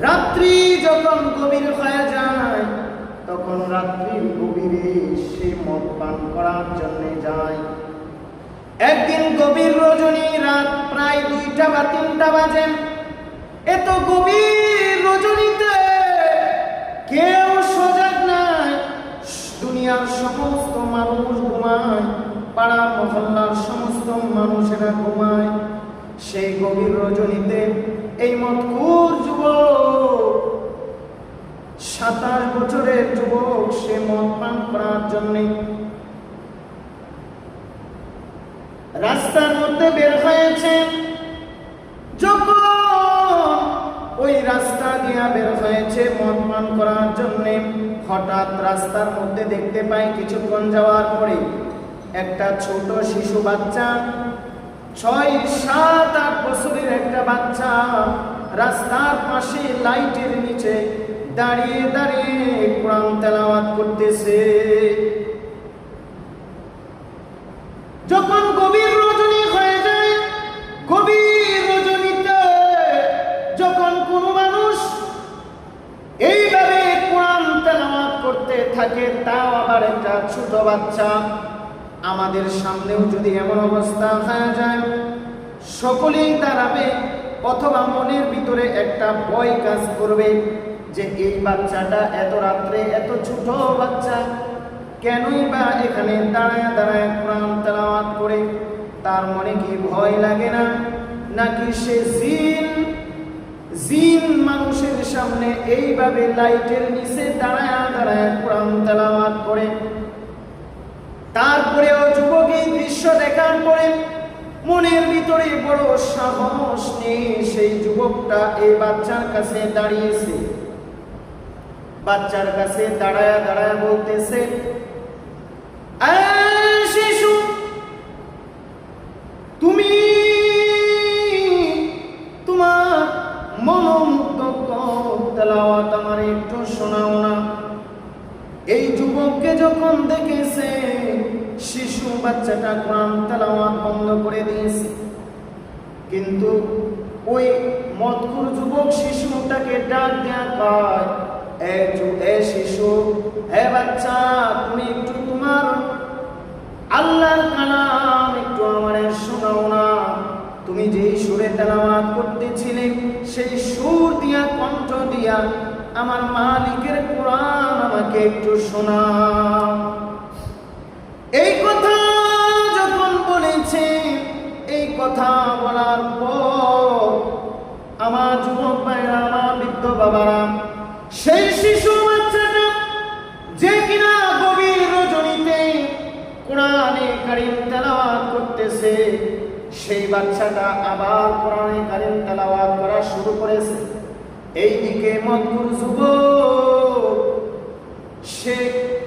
রাত্রি যখন গভীর হয়ে যায় তখন রাত্রির গভীরে সে মদ পান করার জন্য যায়। একদিন গভীর রজনী, রাত প্রায় 2টা বা 3টা বাজে। এত গভীর রজনীতে কেউ সজাগ নাই, দুনিয়ার সমস্ত মানুষ ঘুমায়, পাড়া মহল্লার সমস্ত মানুষেরা ঘুমায়। সেই গভীর রজনীতে এই মদখোর যুবক, 27 বছরের যুবক, সে মদ পান করার জন্য রাস্তার মধ্যে বের হয়েছে। যখন ওই রাস্তা দিয়া বের হয়েছে মদ পান করার জন্য, হঠাৎ রাস্তার মধ্যে দেখতে পাই কিছুক্ষণ যাওয়ার পরে একটা ছোট শিশু বাচ্চা, 6-7-8 বছরের একটা বাচ্চা রাস্তার পাশে লাইটের নিচে দাঁড়িয়ে দাঁড়িয়ে কোরআন তেলাওয়াত করতেছে। যখন গভীর রজনী হয়ে যায়, গভীর রজনীতে যখন কোনো মানুষ এইভাবে কোরআন তেলাওয়াত করতে থাকে, তাও আবার একটা ছোট বাচ্চা, আমাদের সামনেও যদি এমন অবস্থা হয়ে যায়, সকলেই দাঁড়াবে, অথবা মনের ভিতরে একটা ভয় কাজ করবে যে এই বাচ্চাটা এত রাত্রে, এত ছোট বাচ্চা কেনই বা এখানে দাঁড়ায় দাঁড়ায় কোরআন তেলাওয়াত করে? তার মনে কি ভয় লাগে না? নাকি সে জিন মানুষের সামনে এইভাবে লাইটের নিচে দাঁড়ায় দাঁড়ায় কোরআন তেলাওয়াত করে? তারপরেও যুবক এই দৃশ্য দেখার পরে মনের ভিতরে বড় সাহস নিয়ে সেই যুবকটা এই বাচ্চার কাছে দাঁড়িয়েছে। বাচ্চার কাছে দাঁড়ায় দাঁড়ায় বলতেছে, শিশু, তুমি তোমার মনোমুগ্ধকর তেলাওয়াত আমার একটু শোনাও না। এই যুবককে যখন দেখেছে, শিশু বাচ্চাটা কোরআন তেলাওয়াত বন্ধ করে দিয়েছে, কিন্তু ওই মদখোর যুবক শিশুটাকে ডাক দেয়া কয়, এ শিশু, হে বাচ্চা, তুমি একটু তোমার আল্লাহর কালাম একটু আমারে শোনাও না। তুমি যেই সুরে তেলাওয়াত করতেছিলে সেই সুর দিয়া, কণ্ঠ দিয়া আমার মালিকের কোরআন আমাকে একটু শোনাও। এই কথা যখন বলেছে, এই কথা বলার পর আমার যুবক ভাইরা, আমার বৃদ্ধ বাবারা, সেই শিশু বাচ্চাটা যে কিনা গভীর রজনীতে কোরআনে কারীম তেলাওয়াত করতেছে, সেই বাচ্চাটা আবার কোরআনে কারীম তেলাওয়াত করা শুরু করেছে। এইদিকে মদখোর যুবক সে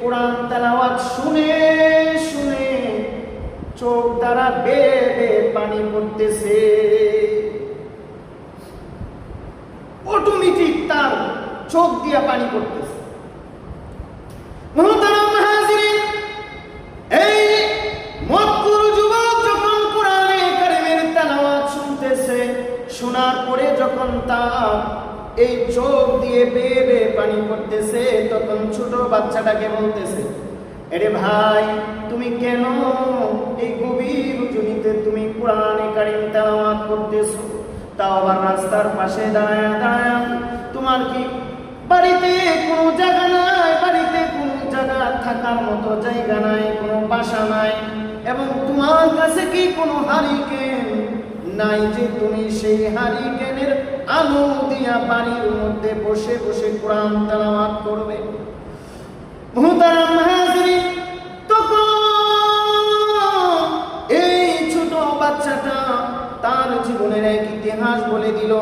কোরআন তেলাওয়াত শুনে শুনে চোখ দ্বারা বেয়ে বেয়ে পানি পড়তেছে। অটোমেটিক তার চোখ দিয়া পানি পড়তেছে। মুহতারাম হাজিরিন, এই মদখোর যুবক যখন কোরআনে কারীমের তেলাওয়াত শুনতেছে, শোনার পরে যখন তার এই চোখ দিয়ে বেয়ে বেয়ে পানি পড়তেছে, তখন ছোট বাচ্চাটাকে বলতেছে, আরে ভাই, তুমি কেন এই গভীর রজনীতে তুমি কোরআনে কারীম তেলাওয়াত করতেছো? তাও আবার রাস্তার পাশে দাঁড়ায় দাঁড়ায়। তোমার কি বাড়িতে কোনো জায়গা নাই? বাড়িতে কোনো জায়গা থাকার মতো জায়গা নাই, কোনো বাসা নাই, এবং তোমার কাছে কি কোনো হারিকেন নাই যে তুমি সেই হারিকেনের আলো দিয়া বাড়ির মধ্যে বসে বসে কোরআন তেলাওয়াত করবে? মুহতারাম হাজিরিন, তখন এই ছোট বাচ্চাটা তার জীবনের এক ইতিহাস বলে দিল।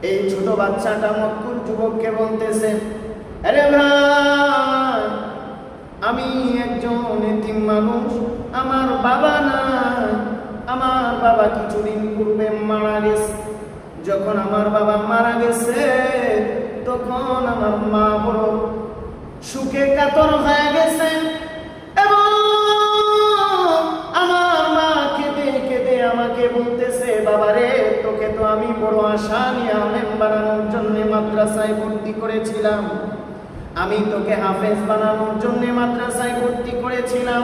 এই ছোট বাচ্চাটা মদখোর যুবককে বলতেছে, আরে ভাই, আমি একজন এতিম মানুষ, আমার বাবা নাই, আমার বাবা কিছুদিন পূর্বে মারা গেছে। যখন আমার বাবা মারা গেছে, তখন আমার মা বড় সুখে কাতর হয়ে গেছে, এবং আমার মা কেঁদে কেঁদে আমাকে বলতেছে, বাবারে তোকে তো আমি বড় আশা নিয়ে আলেম বানানোর জন্য মাদ্রাসায় ভর্তি করেছিলাম, আমি তোকে হাফেজ বানানোর জন্য মাদ্রাসায় ভর্তি করেছিলাম,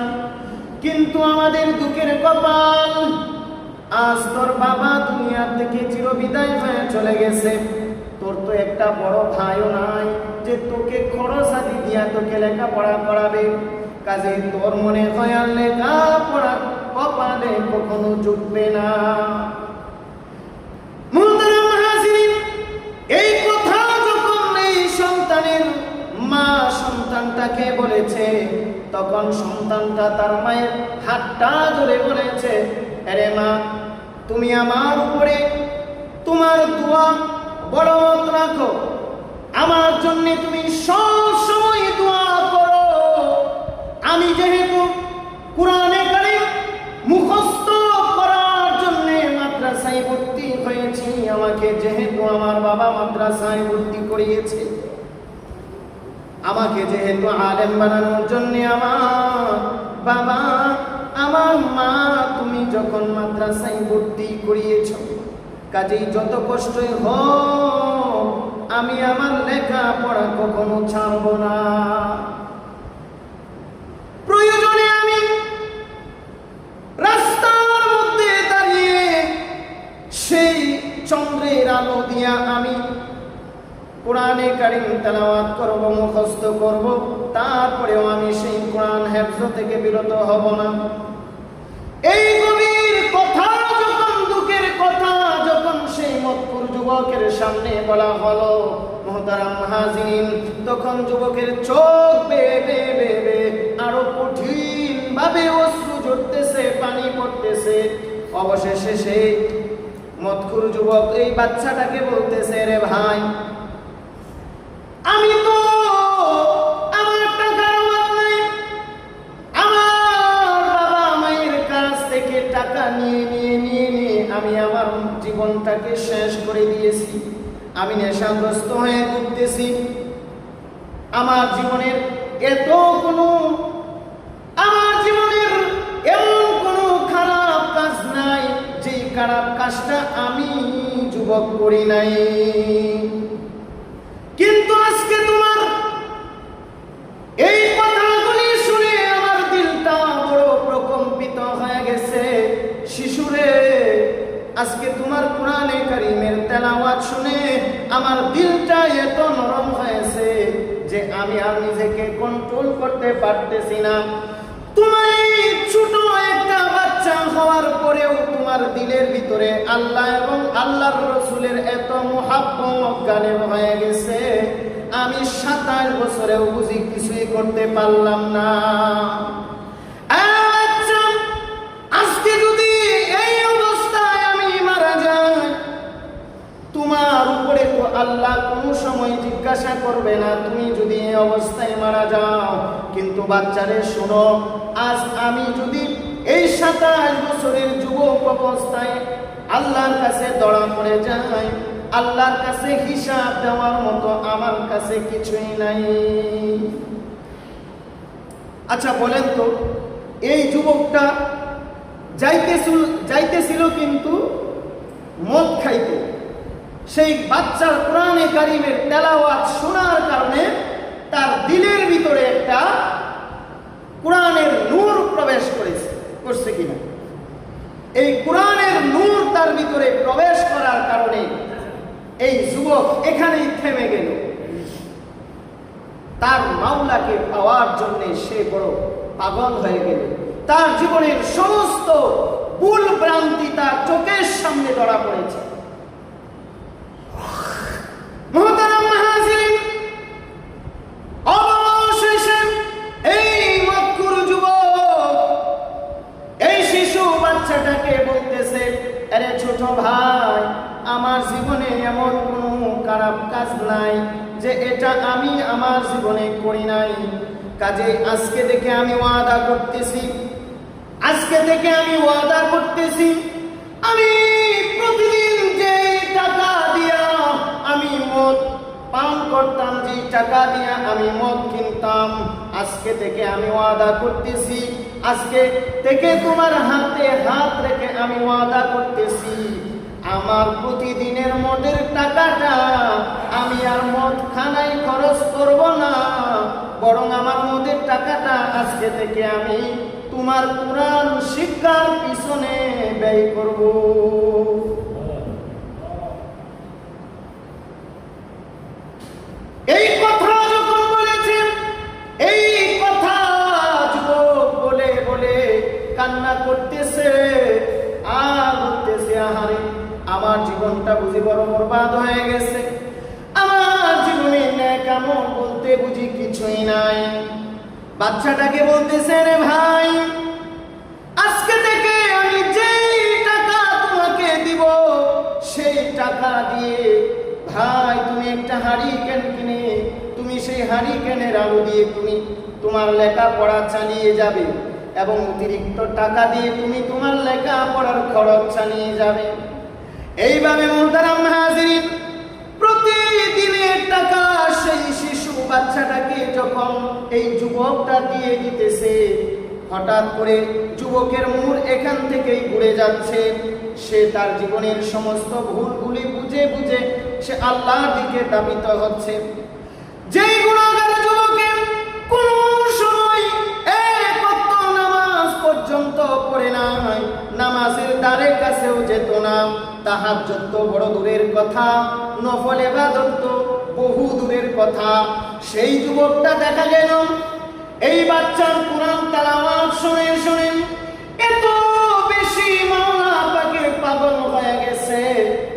কিন্তু আমাদের দুঃখের কপাল, আজ তোর বাবা দুনিয়া থেকে চিরবিদায় হয়ে চলে গেছে। তোর তো একটা বড় ভাইও নাই যে তোকে খরচ আদি দিয়া তোকে লেখাপড়া করাবে। কাজে তোর মনে হয় আর লেখাপড়া কপালে কখনো জুটবে না। মুহতারাম হাজিরিন, এই কথা যখন এই সন্তানের মা সন্তানটাকে বলেছে, তখন সন্তানটা তার মায়ের হাতটা ধরে বলেছে, আরে মা, তুমি আমার উপরে তোমার দোয়া বরকত রাখো, আমার জন্য তুমি সব সময় দোয়া করো। আমি যেহেতু কুরআনে কারীম মুখস্থ করার জন্য মাদ্রাসায় ভর্তি হয়েছি, আমাকে যেহেতু আমার বাবা মাদ্রাসায় ভর্তি করিয়েছে, আমাকে যেহেতু আলেম বানানোর জন্য আমার বাবা আমার মা তুমি যখন মাদ্রাসায় ভর্তি করিয়েছ, কাজেই যত কষ্টই হোক আমি আমার লেখাপড়া কখনো ছাড়ব না। প্রয়োজনে আমি রাস্তার মধ্যে দাঁড়িয়ে সেই চন্দ্রের আলো দিয়া আমি কোরআনে কারীম তেলাওয়াত করব, মুখস্থ করব, তারপরেও আমি সেই কোরআন হেফজ থেকে বিরত হব না। এই গভীর কথা যখন, দুঃখের কথা যখন সেই মতকুর যুবকের সামনে বলা হলো, মুহতারাম হাজিরিন, তখন যুবকের চোখ বেয়ে বেয়ে বেয়ে আরো কঠিন ভাবে অশ্রু ঝরতেছে, পানি পড়তেছে। অবশেষে সেই মতকুর যুবক এই বাচ্চাটাকে বলতেছে, রে ভাই, আমি তো আমার টাকার অভাব নাই, আমার বাবা মায়ের কাছ থেকে টাকা নিয়ে আমি আমার জীবনটাকে শেষ করে দিয়েছি। আমি নেশাগ্রস্ত হয়ে ঘুরতেছি। আমার জীবনের এমন কোনো খারাপ কাজ নাই যেই খারাপ কাজটা আমি যুবক করি নাই। কিন্তু আজকে তোমার এই কথাগুলি শুনে আমার দিলটা বড় প্রকম্পিত হয়ে গেছে। শিশুরে, আজকে তোমার কোরআনে কারীমের তেলাওয়াত শুনে আমার দিলটা এত নরম হয়েছে যে আমি আর নিজেকে কন্ট্রোল করতে পারতেছি না। তুমি ছোট একটা বাচ্চা হওয়ার পরেও তোমার দিলের ভিতরে আল্লাহ এবং আল্লাহর রাসূলের এত মুহাব্বত গালেব হয়ে গেছে, আমি 27 বছরেও বুঝি কিছুই করতে পারলাম না। আচ্ছা, আজকে যদি এই অবস্থায় আমি মারা যাই, তোমার উপরে তো আল্লাহ কোনো সময় জিজ্ঞাসা করবে না তুমি যদি এই অবস্থায় মারা যাও। কিন্তু বাচ্চারে শোনো, আজ আমি যদি এই 27 বছরের যুবক অবস্থায় আল্লাহর কাছে ধরা পড়ে যাই, আল্লাহর কাছে হিসাব দেওয়ার মতো আমার কাছে কিছুই নাই। আচ্ছা বলেন তো, এই যুবকটা যাইতেছিল কিন্তু মদ খাইতে। সেই বাচ্চার কোরআনে কারীমের তেলাওয়াত শোনার কারণে তার দিলের ভিতরে একটা কোরআনের নূর প্রবেশ করছে কিনা? এই কোরআনের নূর তার ভিতরে প্রবেশ করার কারণে এই যুবক এখানেই থেমে গেল। তার মাওলাকে পাওয়ার জন্য সে বড় পাগল হয়ে গেল। তার জীবনের সমস্ত ভুল ভ্রান্তি তার চোখের সামনে ধরা পড়েছে। মুহতারাম হাজিরিন, অবশেষে এই মক্কুর যুবক এই শিশু বাচ্চাটাকে বলতেছে, আরে ছোট ভাই, আমার জীবনে এমন কোনো খারাপ কাজ নাই যে এটা আমি আমার জীবনে করি নাই। কাজে আজকে থেকে আমি ওয়াদা করতেছি, আমি প্রতিদিন যে টাকা দিয়া আমি মদ পান করতাম, যে টাকা দিয়ে আমি মদ কিনতাম, আজকে থেকে আমি ওয়াদা করতেছি, আজকে থেকে তোমার হাতে হাত রেখে আমি ওয়াদা করতেছি, আমার প্রতিদিনের মদের টাকাটা আমি আর মদ খানায় খরচ করব না, বরং আমার মদের টাকাটা আজকে থেকে আমি তোমার কোরআন শিক্ষার পিছনে ব্যয় করব। এই কথা যখন বলেছেন, এই কথা যুবক বলে বলে কান্না করতেছে আর বলতেছে, আহারে আমার জীবনটা বুঝি বড় বরবাদ হয়ে গেছে, আমার জীবনে নেক আমল বলতে বুঝি কিছুই নাই। বাচ্চাটাকে বলতেছে, রে ভাই, আজকে থেকে আমি যেই টাকা তোমাকে দিব, সেই টাকা দিয়ে ভাই তুমি একটা হারিকেন কিনে তুমি সেই হারিকেনের আলো দিয়ে তুমি তোমার লেখাপড়া চালিয়ে যাবে, এবং অতিরিক্ত টাকা দিয়ে তুমি তোমার লেখাপড়ার খরচ চালিয়ে যাবে। এইভাবে মুহতারাম হাজিরিন, প্রতিদিনের টাকা সেই শিশু বাচ্চাটাকে যখন এই যুবকটা দিয়ে দিতেছে, হঠাৎ করে যুবকের মূল এখান থেকেই ঘুরে যাচ্ছে। সে তার জীবনের সমস্ত ভুলগুলি বুঝে বুঝে সে আল্লাহর দিকে ধাবিত হচ্ছে। যেই গুনাহগার যুবকের কোন সময় এক ওয়াক্ত নামাজ পর্যন্ত পড়ে নাই, নামাজের দ্বারে কাছেও যেত না, তাহাজ্জুদ তো বড় দূরের কথা, নফল ইবাদত তো বহু দূরের কথা, সেই যুবকটা দেখা গেল এই বাচ্চার কোরআন তেলাওয়াত শুনে শুনে এত বেশি মাওলা পাকের পাগল হয়ে গেছে,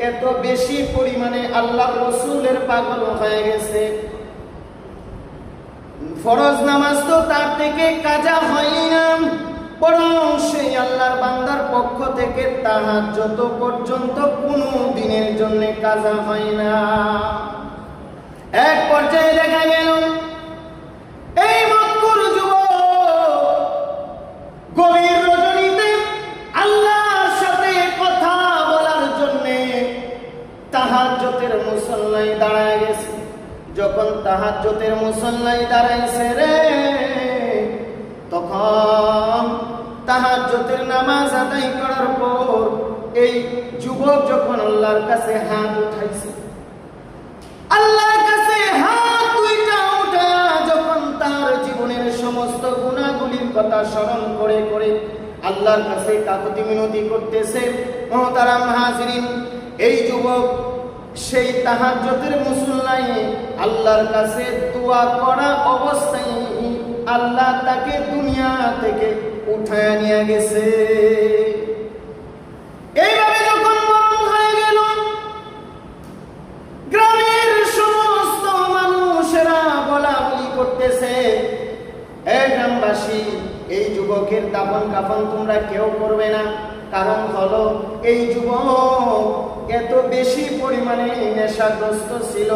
এত বেশি পরিমাণে আল্লাহর রাসূলের পাগল হয়ে গেছে। ফরজ নামাজ তো তার থেকে কাজা হয় না, বরং সেই আল্লাহর বান্দার পক্ষ থেকে তাহাজ্জুদ পর্যন্ত কোনো দিনের জন্য কাজা হয় না। এক পর্যায়ে দেখা গেল এই মক্কুর যুবক গভীর রজনীতে আল্লাহর সাথে কথা বলার জন্য তাহাজ্জুদের মুসল্লায় দাঁড়ায় গেছে। যখন তাহাজ্জুদের মুসল্লায় দাঁড়াইছে রে, তখন তাহাজ্জুদের নামাজ আদায় করার পর এই যুবক যখন আল্লাহর কাছে হাত উঠাইছে, আল্লাহর কাছে হাত দুইটা উঠা যখন তার জীবনের সমস্ত গুনাহগুলির কথা স্মরণ করে করে আল্লাহর কাছে কাকুতি মিনতি করতেছে, মুহতারাম হাজিরিন, এই যুবক সেই তাহাজ্জুদের মুসল্লায় আল্লাহর কাছে দোয়া করা অবস্থায় আল্লাহ তাকে দুনিয়া থেকে উঠায় নিয়ে গেছে। এইভাবে যখন মরণ হয়ে গেল, গ্রামের সমস্ত মানুষেরা বলা বলি করতেছে, এই গ্রামবাসী, এই যুবকের দাফন কাফন তোমরা কেউ করবে না, কারণ হলো এই যুবক এত বেশি পরিমাণে নেশাগ্রস্ত ছিল,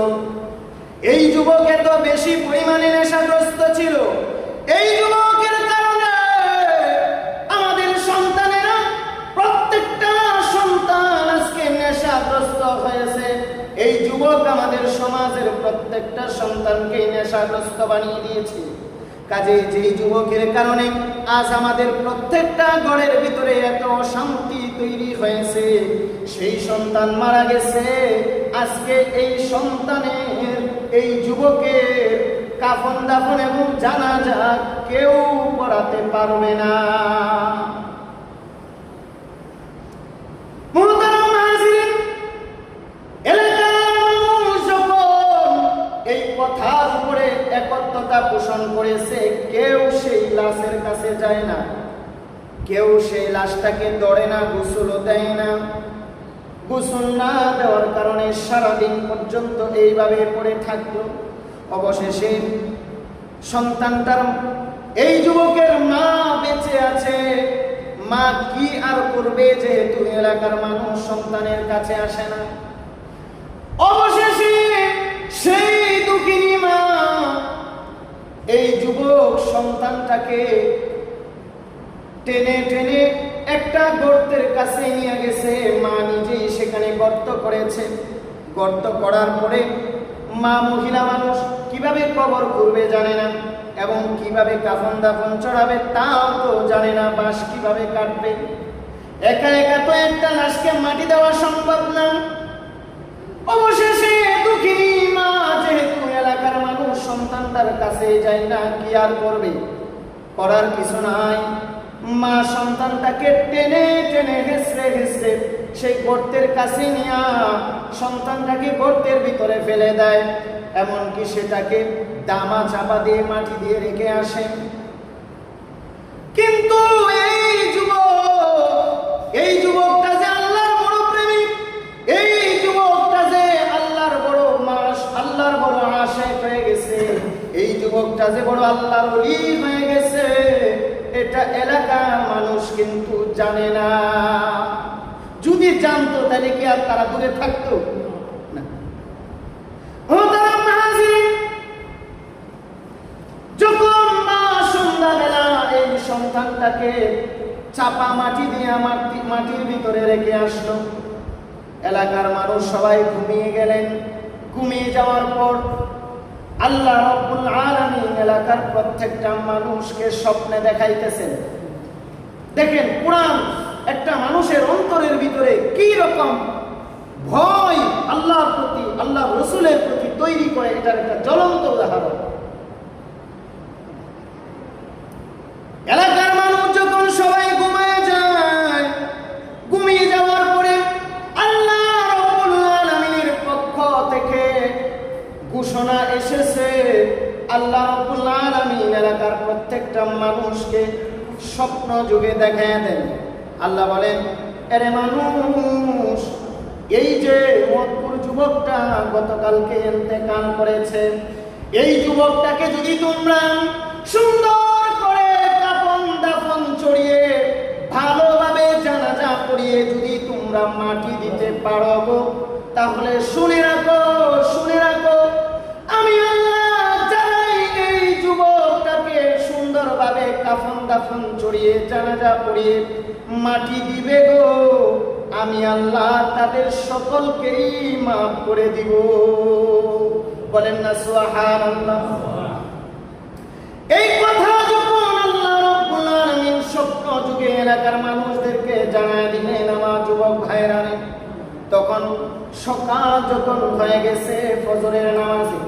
এই যুবক এত বেশি পরিমাণে নেশাগ্রস্ত ছিল, এই যুবকের কারণে আমাদের সন্তানেরা প্রত্যেকটা সন্তান আজকে নেশাগ্রস্ত হয়েছে। এই যুবক আমাদের সমাজের প্রত্যেকটা সন্তানকে নেশাগ্রস্ত বানিয়ে দিয়েছে। কাজে যেই যুবকের কারণে আজ আমাদের প্রত্যেকটা ঘরের ভিতরে এত অশান্তি তৈরি হয়েছে, সেই সন্তান মারা গেছে, আজকে এই সন্তানের এই যুবকের কাফন দাফন এবং জানাজা কেউ পড়াতে পারবে না। মুহতারাম হাজিরিন, এলাকার মানুষ যখন এই কথার উপরে একত্রতা পোষণ করেছে, কেউ সেই লাশের কাছে যায় না, কেউ সেই লাশটাকে ধরে না, গোসলও দেয় না। গোসল না দেওয়ার কারণে সারাদিন পর্যন্ত এইভাবে পড়ে থাকলো। অবশেষে সন্তানটার, এই যুবকের মা বেঁচে আছে, মা কি আর করবে, যেহেতু এলাকার মানুষ সন্তানের কাছে আসে না। অবশেষে সেই দুঃখিনী মা এই যুবক সন্তানটাকে টেনে টেনে একটা গর্তের কাছে নিয়ে গেছে। মা নিজেই সেখানে গর্ত করেছে। গর্ত করার পরে মা মহিলা মানুষ কিভাবে কবর করবে জানে না, এবং কিভাবে কাফন দাফন চড়াবে তাও তো জানে না, বাঁশ কিভাবে কাটবে। একা একা তো একটা লাশকে মাটি দেওয়া সম্ভব না। অবশেষে দুঃখিনী মা যেহেতু এলাকার মানুষ, সন্তান তার কাছে যায় না, কি আর করবে, করার কিছু নাই। মা সন্তানটাকে টেনে টেনে হেসড়ে হেসড়ে সেই গর্তের কাছে নিয়ে সন্তানটাকে গর্তের ভিতরে ফেলে দেয়, এমনকি সেটাকে দামা চাপা দিয়ে মাটি দিয়ে রেখে আসে। কিন্তু এই যুবকটা যে আল্লাহর বড় প্রেমিক, এই যুবকটা যে আল্লাহর বড় মানুষ, আল্লাহর বড় আশিক হয়ে গেছে, এই যুবকটা যে বড় আল্লাহর ওলি হয়ে গেছে, এটা এলাকার মানুষ কিন্তু জানে না। যদি জানতো তাহলে কি আর তারা দূরে থাকতো না? যখন মা সন্ধ্যাবেলা এই সন্তানটাকে চাপা মাটি দিয়ে মাটির ভিতরে রেখে আসলো, এলাকার মানুষ সবাই ঘুমিয়ে গেলেন। ঘুমিয়ে যাওয়ার পর আল্লাহ রাব্বুল আলামিন এলাকার প্রত্যেকটা মানুষকে স্বপ্নে দেখাইতেছেন। দেখেন কোরআন একটা মানুষের অন্তরের ভিতরে কি রকম ভয় আল্লাহর প্রতি, আল্লাহ রাসূলের প্রতি তৈরি করে, এটার একটা জ্বলন্ত উদাহরণ। এলাকার মানুষ যখন সবাই ঘুমিয়ে যায়, ঘুমিয়ে যাওয়ার পরে আল্লাহ রাব্বুল আলামিনের পক্ষ থেকে ঘোষণা এসেছে, আল্লাহ রাব্বুল আলামিন এলাকার প্রত্যেকটা মানুষকে স্বপ্ন যুগে দেখায় দেন। আল্লাহ বলেন, এরে মানুষ, এই যে মতপুর যুবকটা গতকালকে ইন্তেকাল করেছে, এই যুবকটাকে যদি তোমরা সুন্দর করে কাফন দাফন চড়িয়ে ভালোভাবে জানাজা পড়িয়ে যদি তোমরা মাটি দিতে পারো, তাহলে শুনে রাখো, শুনে রাখো, আমি আল্লাহ যারাই এই যুবকটাকে সুন্দরভাবে কাফন দাফন চড়িয়ে জানাজা পড়িয়ে মাটি দিবে গো, আমি আল্লাহ তাদের সকলকেই মাফ করে দিব। বলেন না সুবহানাল্লাহ। এই কথা যখন আল্লাহ রাব্বুল আলামিন স্বপ্ন যুগে এলাকার মানুষদেরকে জানায় দিলেন, আমার যুবক ভাইরা, তখন সকাল যখন হয়ে গেছে ফজরের নামাজে,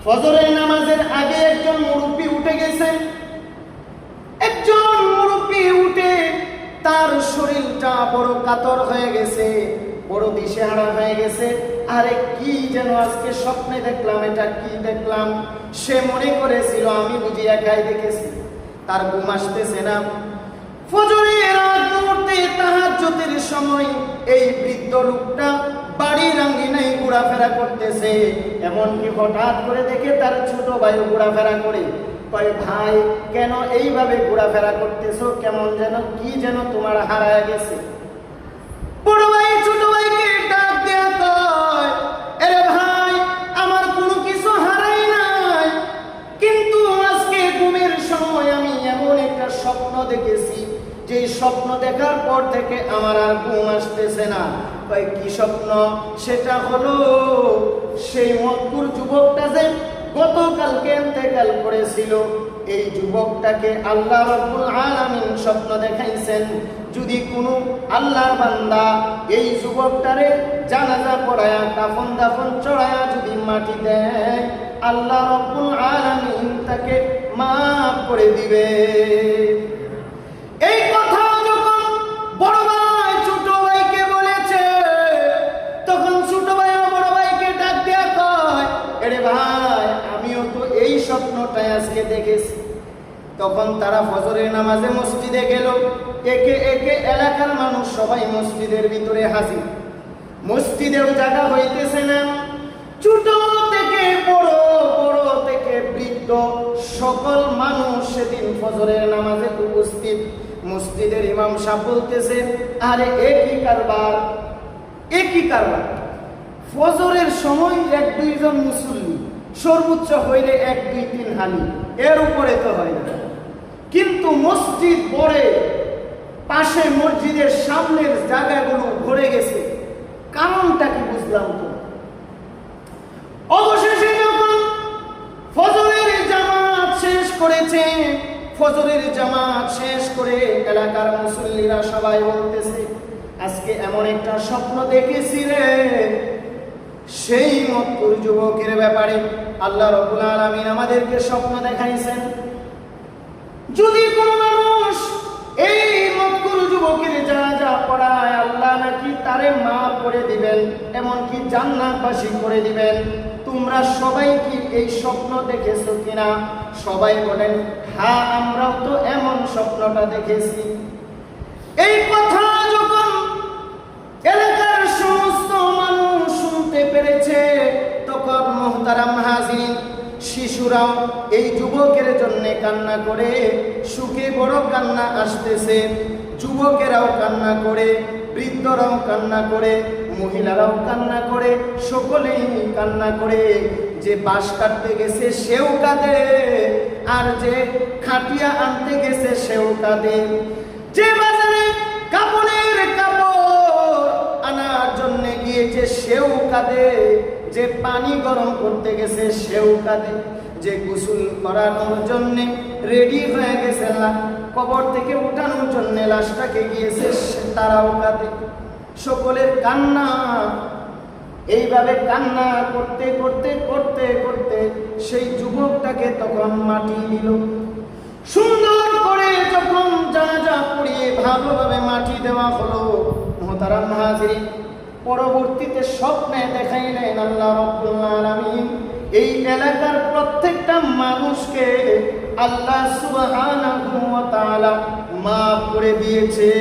ফজরের নামাজের আগে একজন মুরব্বী উঠে গেছেন। একজন মুরব্বী উঠে তার শরীরটা বড় কাতর হয়ে গেছে, বড় দিশেহারা হয়ে গেছে। আরে কি যেন আজকে স্বপ্নে দেখলাম, এটা কি দেখলাম? সে মনে করেছিল আমি বুঝি একাই দেখেছি, তার ঘুম আসতেছে না। ফজরের আগ মুহূর্তে তাহাজ্জুদের সময় এই বৃদ্ধ লোকটা বাড়ির আঙ্গিনায় ঘোরাফেরা করতেছে। এমনকি হঠাৎ করে দেখে তার ছোট ভাইও ঘোরাফেরা করে। কয়, ভাই কেন এইভাবে ঘোরাফেরা করতেছো? কেমন যেন কি যেন তোমার হারায় গেছে। বড় ভাই ছোট ভাইকে ডাক দেয়া কয়, আরে ভাই, আমার কোনো কিছু হারাই নাই, কিন্তু আজকে ঘুমের সময় আমি এমন একটা স্বপ্ন দেখেছি, যে স্বপ্ন দেখার পর থেকে আমার আর ঘুম আসতেছে না। কয়, কি স্বপ্ন? সেটা হলো সেই মতপুর যুবকটা যে গতকালকে ইন্তেকাল করেছিল, এই যুবকটাকে আল্লাহ রাব্বুল আলামিন স্বপ্ন দেখাইছেন, যদি কোনো আল্লাহর বান্দা এই যুবকটারে জানাজা পড়ায়া কাফন দাফন চড়ায়া যদি মাটি দেয়, আল্লাহ রাব্বুল আলামিন তাকে মাফ করে দিবে। এই কথা যখন বড় ভাই ছোট ভাইকে বলেছে, তখন ছোট ভাই বড় ভাইকে ডাক দেয়া কয়, আরে ভাই, আমিও তো এই স্বপ্নটাই আজকে দেখেছি। তখন তারা ফজরের নামাজে মসজিদে গেল। একে একে এলাকার মানুষ সবাই মসজিদের ভিতরে হাজির। মসজিদেও জায়গা হইতেছে না। ছোট থেকে বড়, বড় থেকে বৃদ্ধ, সকল মানুষ সেদিন ফজরের নামাজে উপস্থিত। মসজিদের ইমাম সাহেব বলতেছে, আরে একই কারবার, একই কারবার। ফজরের সময় 1-2 জন মুসল্লি, সর্বোচ্চ হইলে 1-2-3 হানি, এর উপরে তো হয় না। কিন্তু মসজিদ পরে পাশে মসজিদের সামনের জায়গাগুলো ভরে গেছে। কারণটা কি বুঝলাম তো? করেছে। ফজরের জামাত শেষ করে এলাকার মুসল্লিরা সবাই বলতেছে, আজকে এমন একটা স্বপ্ন দেখেছি রে। সেই মক্কুর যুবকের ব্যাপারে আল্লাহ রাব্বুল আলামিন আমাদেরকে স্বপ্ন দেখাইছেন। যদি কোনো মানুষ এই মক্কুর যুবকের জানাজা পড়ায়, আল্লাহ নাকি তারে মাফ করে দিবেন, এমনকি জান্নাতবাসী করে দিবেন। তোমরা সবাই কি এই স্বপ্ন দেখেছো কিনা? সবাই বলেন, হ্যাঁ, আমরাও তো এমন স্বপ্নটা দেখেছি। এই কথা যখন এলাকার সমস্ত মানুষ শুনতে পেরেছে, তখন মুহতারাম হাজির, শিশুরাও এই যুবকের জন্য কান্না করে, সুখে বড় কান্না আসতেছে। যুবকেরাও কান্না করে, বৃদ্ধরাও কান্না করে, মহিলারাও কান্না করে, সকলেই কান্না করে। যে বাঁশ কাটতে গেছে সেও কাঁদে, আর যে খাটিয়া আনতে গেছে সেও কাঁদে। যে বাজারে কাপড়ের কাপড় আনার জন্য গিয়েছে সেও কাঁদে, যে পানি গরম করতে গেছে সেও কাঁদে, যে গোসল করানোর জন্য রেডি হয়ে গেছে, কবর থেকে উঠানোর জন্য লাশটাকে গিয়েছে, তারাও কাঁদে। সকলের কান্না। এইভাবে কান্না করতে করতে করতে করতে সেই যুবকটাকে তখন মাটি দিল। সুন্দর করে যখন জানাজা পড়িয়ে ভালোভাবে মাটি দেওয়া হলো, মুহতারাম হাজিরিন, পরবর্তীতে স্বপ্নে দেখাইলেন আল্লাহ রাব্বুল আলামিন এই এলাকার প্রত্যেকটা মানুষকে আল্লাহ সুবহানাহু ওয়া তাআলা মাফ করে দিয়েছে।